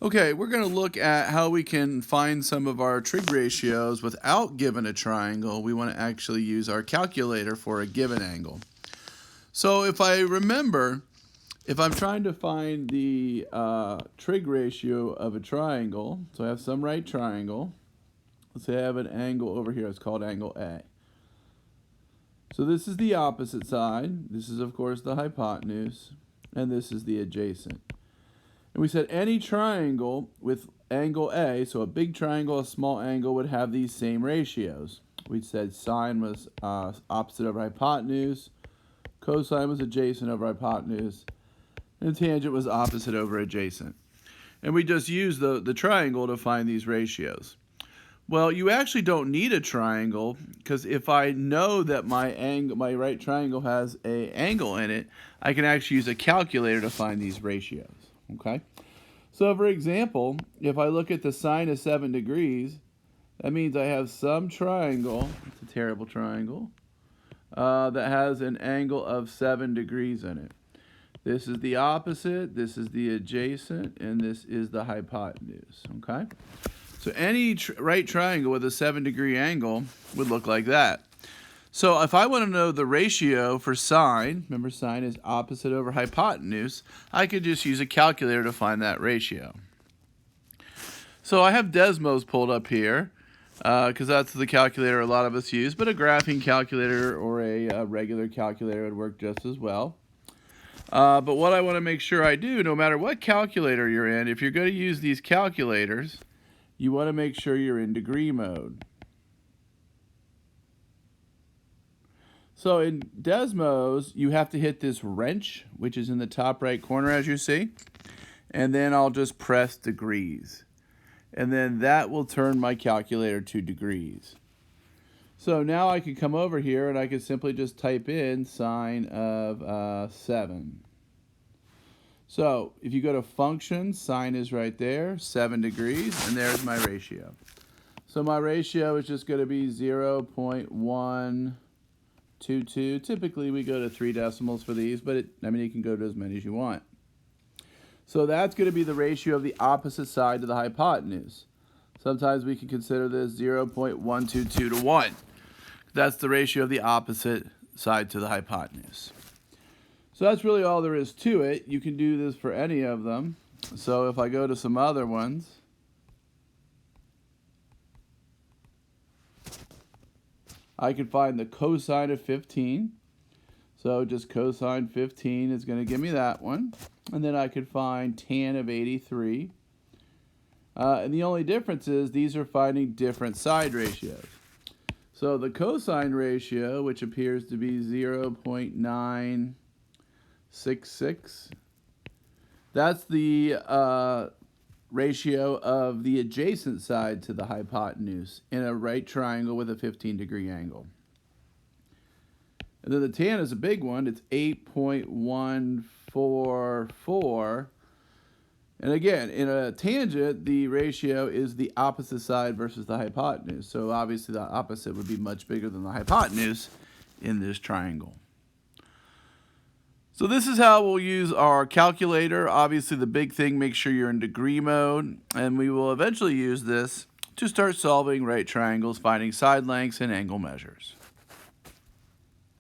Okay, we're going to look at how we can find some of our trig ratios without given a triangle. We want to actually use our calculator for a given angle. So if I remember, if I'm trying to find the trig ratio of a triangle, so I have some right triangle. Let's say I have an angle over here. It's called angle A. So this is the opposite side. This is, of course, the hypotenuse. And this is the adjacent. And we said any triangle with angle A, so a big triangle, a small angle, would have these same ratios. We said sine was opposite over hypotenuse, cosine was adjacent over hypotenuse, and tangent was opposite over adjacent. And we just use the triangle to find these ratios. Well, you actually don't need a triangle, because if I know that my right triangle has an angle in it, I can actually use a calculator to find these ratios. Okay, so for example, if I look at the sine of 7 degrees, that means I have some triangle, it's a terrible triangle, that has an angle of 7 degrees in it. This is the opposite, this is the adjacent, and this is the hypotenuse. Okay, so any right triangle with a 7-degree angle would look like that. So if I want to know the ratio for sine, remember sine is opposite over hypotenuse, I could just use a calculator to find that ratio. So I have Desmos pulled up here, because that's the calculator a lot of us use, but a graphing calculator or a regular calculator would work just as well. But what I want to make sure I do, no matter what calculator you're in, if you're going to use these calculators, you want to make sure you're in degree mode. So in Desmos, you have to hit this wrench, which is in the top right corner, as you see. And then I'll just press degrees. And then that will turn my calculator to degrees. So now I can come over here and I can simply just type in sine of 7. So if you go to function, sine is right there, 7 degrees, and there's my ratio. So my ratio is just going to be 0.122. Typically we go to 3 decimals for these, but you can go to as many as you want. So that's going to be the ratio of the opposite side to the hypotenuse. Sometimes we can consider this 0.122 to 1. That's the ratio of the opposite side to the hypotenuse. So that's really all there is to it. You can do this for any of them. So if I go to some other ones, I can find the cosine of 15. So just cosine 15 is going to give me that one. And then I could find tan of 83. And the only difference is these are finding different side ratios. So the cosine ratio, which appears to be 0.966, that's the ratio of the adjacent side to the hypotenuse in a right triangle with a 15-degree angle. And then the tan is a big one. It's 8.144. And again, in a tangent, the ratio is the opposite side versus the hypotenuse. So obviously the opposite would be much bigger than the hypotenuse in this triangle. So this is how we'll use our calculator. Obviously the big thing, make sure you're in degree mode. And we will eventually use this to start solving right triangles, finding side lengths and angle measures.